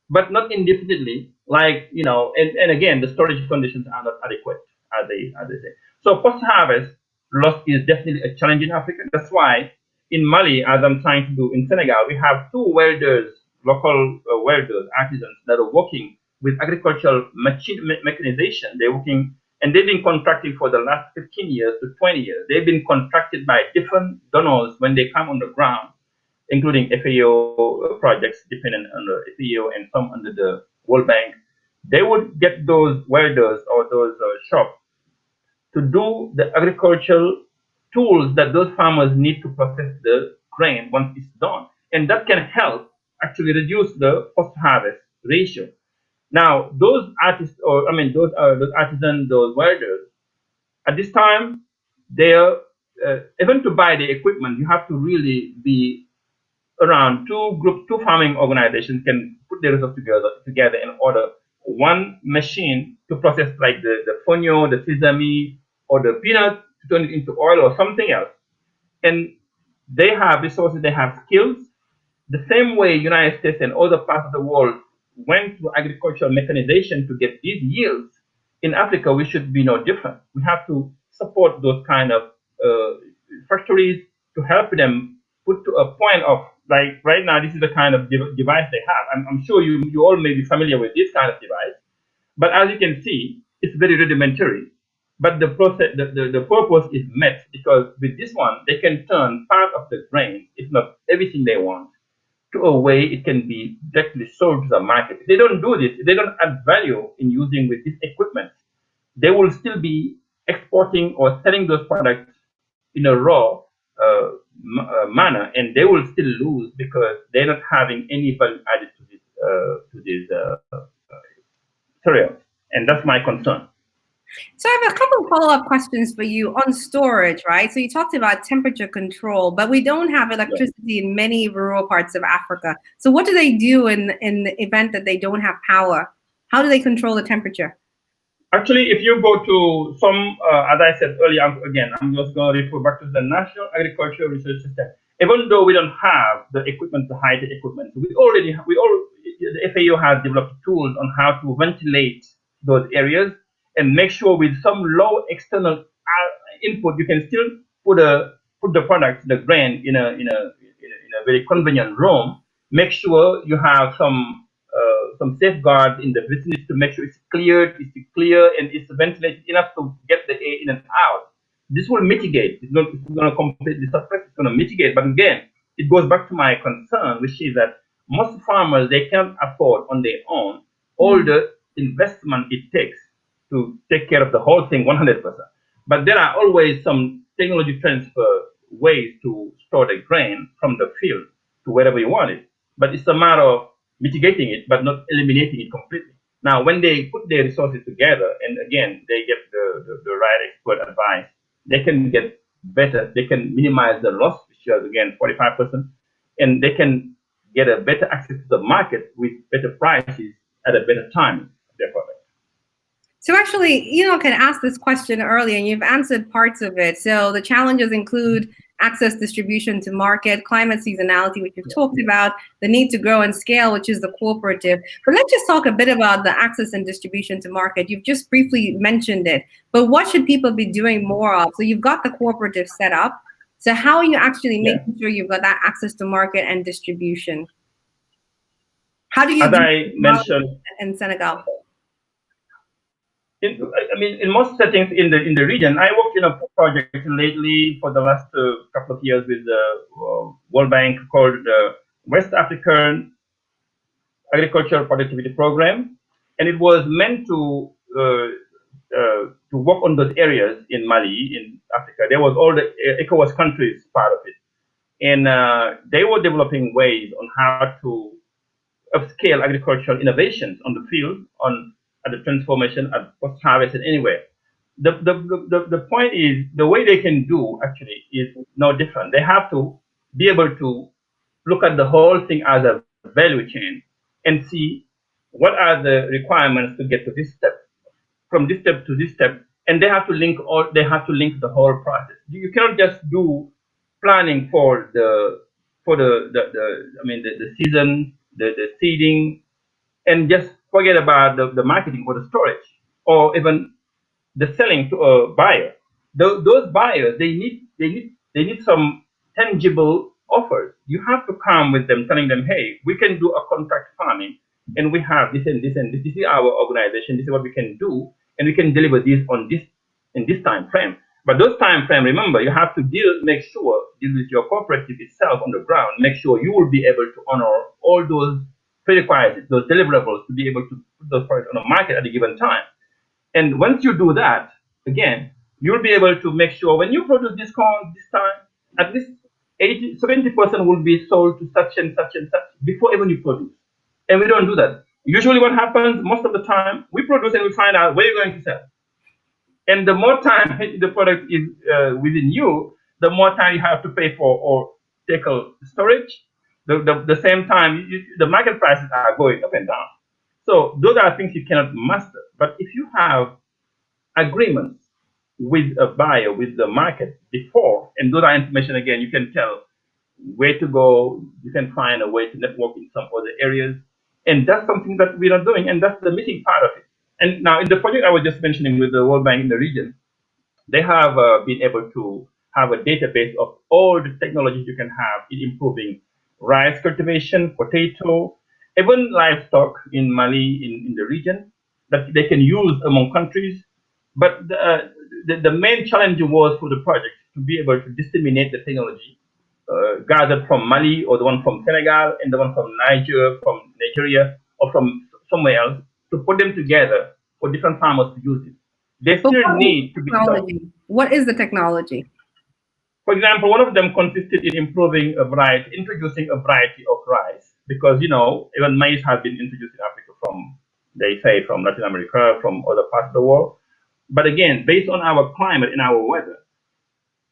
but not indefinitely. Like, and again, the storage conditions are not adequate, as they say. So post harvest loss is definitely a challenge in Africa. That's why in Mali, as I'm trying to do in Senegal, we have two welders, local welders, artisans that are working with agricultural mechanization. They're working, and they've been contracting for the last 15 years to 20 years. They've been contracted by different donors when they come on the ground, including FAO projects dependent under FAO and some under the World Bank. They would get those welders or those shops to do the agricultural tools that those farmers need to process the grain once it's done. And that can help actually reduce the post-harvest ratio. Now, those artists, or I mean, those artisans, those welders, at this time, they're even to buy the equipment, you have to really be around two farming organizations can put their resources together and order one machine to process like the fonio, the sesame, or the peanut to turn it into oil or something else. And they have resources, they have skills. The same way United States and other parts of the world went to agricultural mechanization to get these yields, in Africa we should be no different. We have to support those kind of uh, factories to help them put to a point of, like, right now this is the kind of device they have. I'm sure you all may be familiar with this kind of device, but as you can see, it's very rudimentary. But the process, the purpose is met, because with this one, they can turn part of the grain, if not everything they want, to a way it can be directly sold to the market. If they don't do this, if they don't add value in using with this equipment, they will still be exporting or selling those products in a raw manner, and they will still lose because they're not having any value added to these cereals, and that's my concern. So I have a couple of follow-up questions for you on storage, right? So you talked about temperature control, but we don't have Yeah. electricity in many rural parts of Africa. So what do they do in the event that they don't have power? How do they control the temperature? Actually, if you go to some, as I said earlier, again, I'm just going to refer back to the National Agricultural Research System. Even though we don't have the equipment, the high-tech equipment, the FAO has developed tools on how to ventilate those areas and make sure with some low external input, you can still put the product, the grain, in a very convenient room. Make sure you have some safeguards in the vicinity to make sure it's clear, and it's ventilated enough to get the air in and out. This will mitigate. It's going to completely suppress. It's going to mitigate. But again, it goes back to my concern, which is that most farmers they can't afford on their own all Mm. the investment it takes to take care of the whole thing 100%. But there are always some technology transfer ways to store the grain from the field to wherever you want it. But it's a matter of mitigating it, but not eliminating it completely. Now, when they put their resources together, and again, they get the right expert advice, they can get better, they can minimize the loss, which is again 45%, and they can get a better access to the market with better prices at a better time. Therefore, So actually, can ask this question earlier, and you've answered parts of it. So the challenges include access, distribution to market, climate seasonality, which you've talked about, the need to grow and scale, which is the cooperative. But let's just talk a bit about the access and distribution to market. You've just briefly mentioned it, but what should people be doing more of? So you've got the cooperative set up. So how are you actually yeah. making sure you've got that access to market and distribution? How do you As do I it mentioned, in Senegal? in most settings in the region, I worked in a project lately for the last couple of years with the World Bank called the West African Agricultural Productivity Program, and it was meant to work on those areas in Mali, in Africa. There was all the ECOWAS countries part of it, and they were developing ways on how to upscale agricultural innovations on the field, on at the transformation, at post harvest, and anywhere. The point is the way they can do actually is no different. They have to be able to look at the whole thing as a value chain and see what are the requirements to get to this step, from this step to this step, and they have to link the whole process. You cannot just do planning for the season, the seeding, and just forget about the marketing or the storage, or even the selling to a buyer. Those buyers they need some tangible offers. You have to come with them, telling them, hey, we can do a contract farming, and we have this and this and this. This is our organization. This is what we can do, and we can deliver this on this in this time frame. But those time frame, remember, you have to deal with your cooperative itself on the ground. Make sure you will be able to honor all those prerequisites, those deliverables, to be able to put those products on the market at a given time. And once you do that, again, you'll be able to make sure when you produce this corn this time, at least 70% will be sold to such and such and such before even you produce. And we don't do that. Usually, what happens most of the time, we produce and we find out where you're going to sell. And the more time the product is within you, the more time you have to pay for or tackle storage. The same time, the market prices are going up and down. So those are things you cannot master. But if you have agreements with a buyer, with the market before, and those are information again, you can tell where to go, you can find a way to network in some other areas. And that's something that we're not doing, and that's the missing part of it. And now in the project I was just mentioning with the World Bank in the region, they have been able to have a database of all the technologies you can have in improving rice cultivation, potato, even livestock in Mali, in the region, that they can use among countries. But the main challenge was for the project to be able to disseminate the technology gathered from Mali, or the one from Senegal, and the one from Nigeria, or from somewhere else, to put them together for different farmers to use it. They But still what is need the to be taught. technology? What is the technology? For example, one of them consisted in introducing a variety of rice, because even maize has been introduced in Africa from, they say, from Latin America, from other parts of the world. But again, based on our climate and our weather,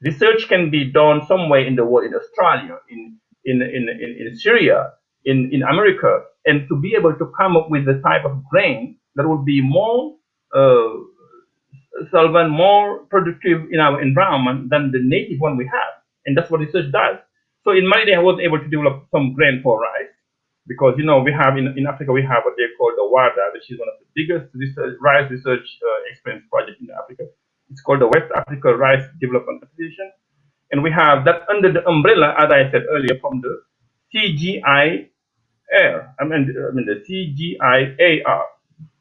research can be done somewhere in the world, in Australia, in Syria, in America, and to be able to come up with the type of grain that will be more uh, solvent, more productive in our environment than the native one we have. And that's what research does. So in Mali, I was able to develop some grain for rice because, we have in Africa, we have what they call the WADA, which is one of the biggest rice research experience projects in Africa. It's called the West Africa Rice Development Association. And we have that under the umbrella, as I said earlier, from the CGI the CGIAR,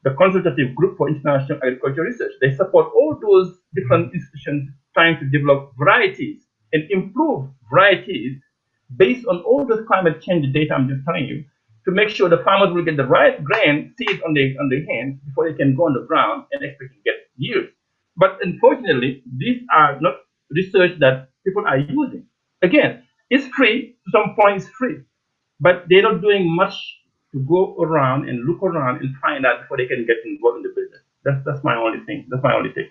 the Consultative Group for International Agriculture Research. They support all those different institutions trying to develop varieties and improve varieties based on all those climate change data I'm just telling you, to make sure the farmers will get the right grain seeds on their hands before they can go on the ground and expect to get yields. But unfortunately, these are not research that people are using. Again, it's free, to some point it's free, but they're not doing much to go around and look around and find out before they can get involved in the business. That's my only thing. That's my only thing.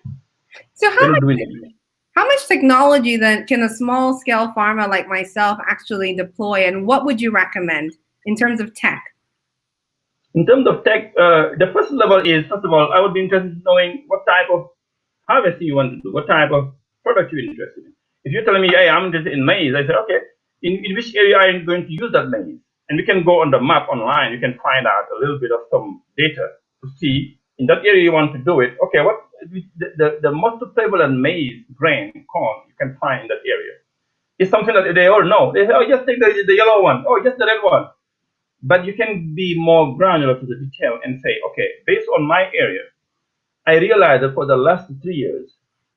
So They're not doing it. how much technology then can a small scale farmer like myself actually deploy, and what would you recommend in terms of tech? In terms of tech, the first level is, first of all, I would be interested in knowing what type of harvesting you want to do, what type of product you're interested in. If you're telling me, hey, I'm interested in maize, I say, okay, in which area are you going to use that maize? And we can go on the map online, you can find out a little bit of some data to see in that area you want to do it. Okay, what the most prevalent maize, grain, corn you can find in that area is something that they all know. They say, oh, just take the yellow one, oh, just the red one. But you can be more granular to the detail and say, okay, based on my area, I realized that for the last 3 years,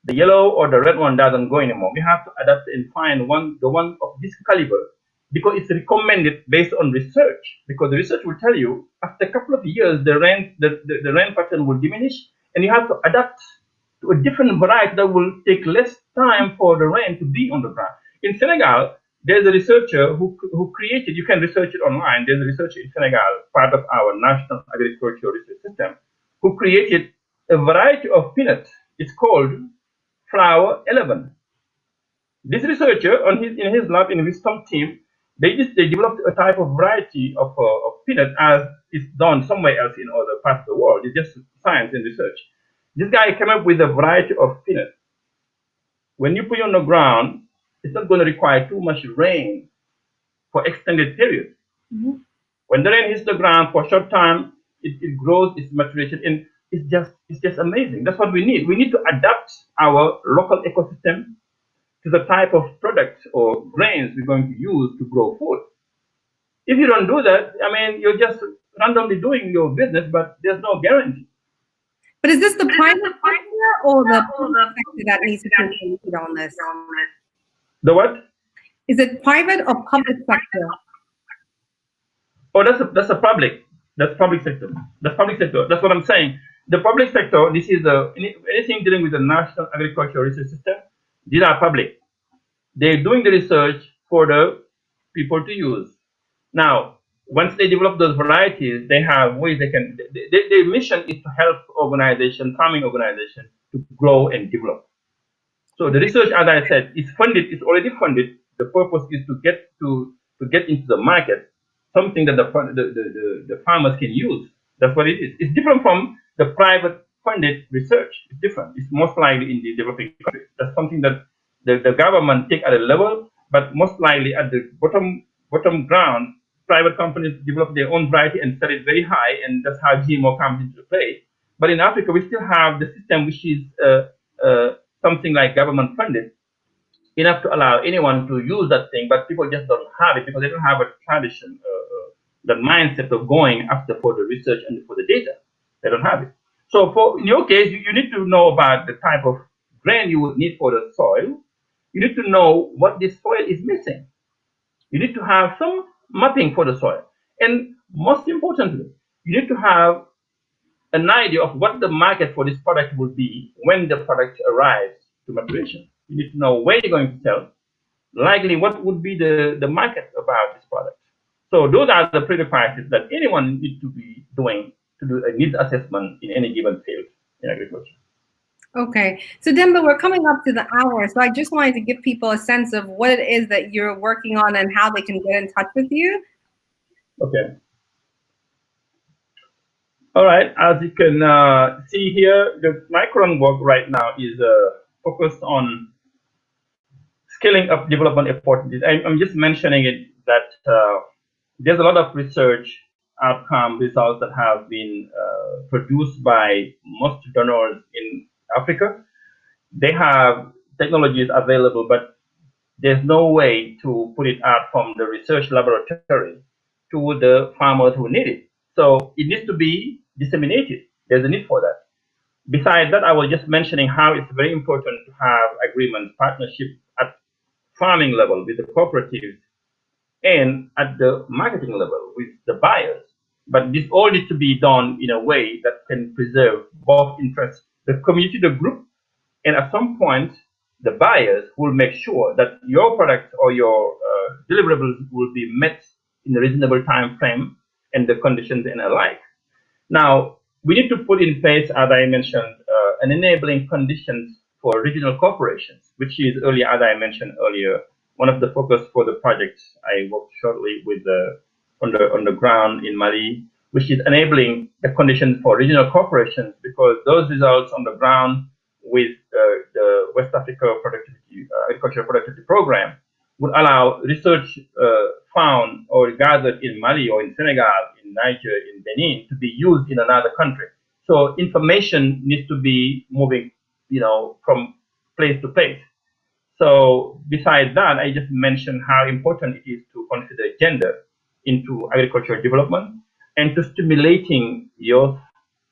the yellow or the red one doesn't go anymore. We have to adapt and find the one of this caliber, because it's recommended based on research. Because the research will tell you after a couple of years, the rain pattern will diminish, and you have to adapt to a different variety that will take less time for the rain to be on the ground. In Senegal, there's a researcher who created, you can research it online, there's a researcher in Senegal, part of our national agricultural research system, who created a variety of peanuts. It's called Flower 11. This researcher, in his lab, in his some team, they developed a type of variety of peanut as is done somewhere else in other parts of the world. It's just science and research. This guy came up with a variety of peanut. When you put it on the ground, it's not going to require too much rain for extended periods. Mm-hmm. When the rain hits the ground for a short time, it grows, its maturation, and it's just amazing. That's what we need. We need to adapt our local ecosystem to the type of products or grains we're going to use to grow food. If you don't do that, I mean, you're just randomly doing your business, but there's no guarantee. But is this the private sector or the public sector that needs to contribute on this? The what? Is it private or public sector? Oh, that's a public. That's public sector. That's public sector. That's what I'm saying. The public sector. This is anything dealing with the national agricultural research system. These are public. They're doing the research for the people to use. Now, once they develop those varieties, they have ways they can. Their mission is to help farming organization, to grow and develop. So the research, as I said, is funded. It's already funded. The purpose is to get into the market something that the farmers can use. That's what it is. It's different from the private funded research. It's different. It's most likely in the developing countries. That's something that the government take at a level, but most likely at the bottom ground, private companies develop their own variety and sell it very high, and that's how GMO comes into play. But in Africa, we still have the system which is something like government funded, enough to allow anyone to use that thing, but people just don't have it because they don't have a tradition, the mindset of going after for the research and for the data. They don't have it. So in your case, you need to know about the type of grain you would need for the soil. You need to know what the soil is missing. You need to have some mapping for the soil. And most importantly, you need to have an idea of what the market for this product will be when the product arrives to maturation. You need to know where you're going to sell, likely what would be the market about this product. So those are the prerequisites that anyone needs to be doing to do a needs assessment in any given field in agriculture. Okay. So Demba, we're coming up to the hour. So I just wanted to give people a sense of what it is that you're working on and how they can get in touch with you. Okay. All right. As you can see here, my current work right now is focused on scaling up development opportunities. I'm just mentioning it that there's a lot of research outcome results that have been produced by most donors in Africa. They have technologies available, but there's no way to put it out from the research laboratory to the farmers who need it. So it needs to be disseminated. There's a need for that. Besides that, I was just mentioning how it's very important to have agreements, partnership at farming level with the cooperatives and at the marketing level with the buyers. But this all needs to be done in a way that can preserve both interests, the community, the group, and at some point, the buyers will make sure that your products or your deliverables will be met in a reasonable time frame and the conditions and alike. Now, we need to put in place, as I mentioned, an enabling conditions for regional corporations, which is earlier, as I mentioned earlier, one of the focus for the projects I worked shortly with on the ground in Mali, which is enabling the conditions for regional corporations, because those results on the ground with the West Africa Agricultural Productivity Program would allow research found or gathered in Mali or in Senegal, in Niger, in Benin to be used in another country. So information needs to be moving, from place to place. So besides that, I just mentioned how important it is to consider gender into agricultural development and to stimulating youth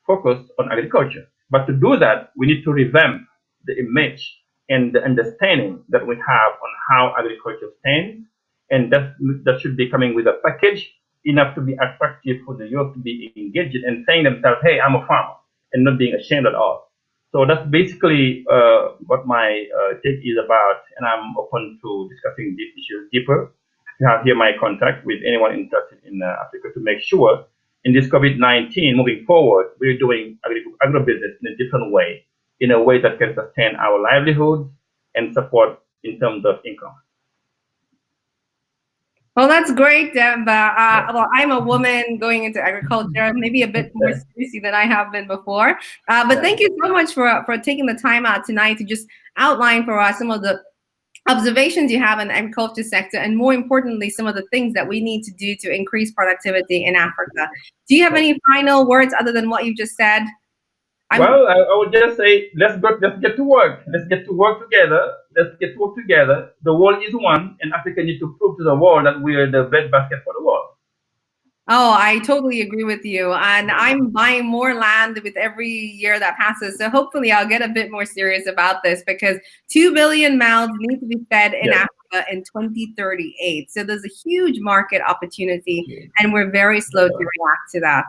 focus on agriculture. But to do that, we need to revamp the image and the understanding that we have on how agriculture stands, and that should be coming with a package enough to be attractive for the youth to be engaged and saying themselves, "Hey, I'm a farmer," and not being ashamed at all. So that's basically what my take is about, and I'm open to discussing these issues deeper. You have here my contact with anyone interested in Africa to make sure in this COVID-19 moving forward, we're doing agribusiness in a different way, in a way that can sustain our livelihoods and support in terms of income. Well, that's great, Demba. Yeah. Well, I'm a woman going into agriculture, maybe a bit more seriously than I have been before. But thank you so much for taking the time out tonight to just outline for us some of the observations you have in the agriculture sector, and more importantly, some of the things that we need to do to increase productivity in Africa. Do you have any final words other than what you just said? Well, I would just say, let's get to work. Let's get to work together. Let's get to work together. The world is one, and Africa needs to prove to the world that we are the breadbasket for the world. Oh, I totally agree with you. And I'm buying more land with every year that passes. So hopefully I'll get a bit more serious about this, because 2 billion mouths need to be fed in Africa in 2038. So there's a huge market opportunity, and we're very slow to react to that.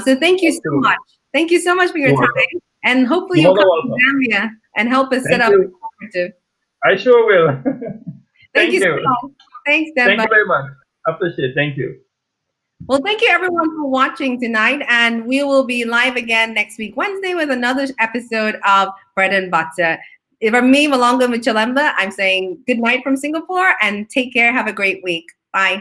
So thank you so much. Thank you so much for your time. And hopefully you'll come to Zambia and help us set up a cooperative. I sure will. Thank you so much. Thanks, Demba. Thank you very much. I appreciate it. Thank you. Well, thank you everyone for watching tonight, and we will be live again next week, Wednesday, with another episode of Bread and Butter. From me, Muloongo Muchelemba, I'm saying good night from Singapore, and take care. Have a great week. Bye.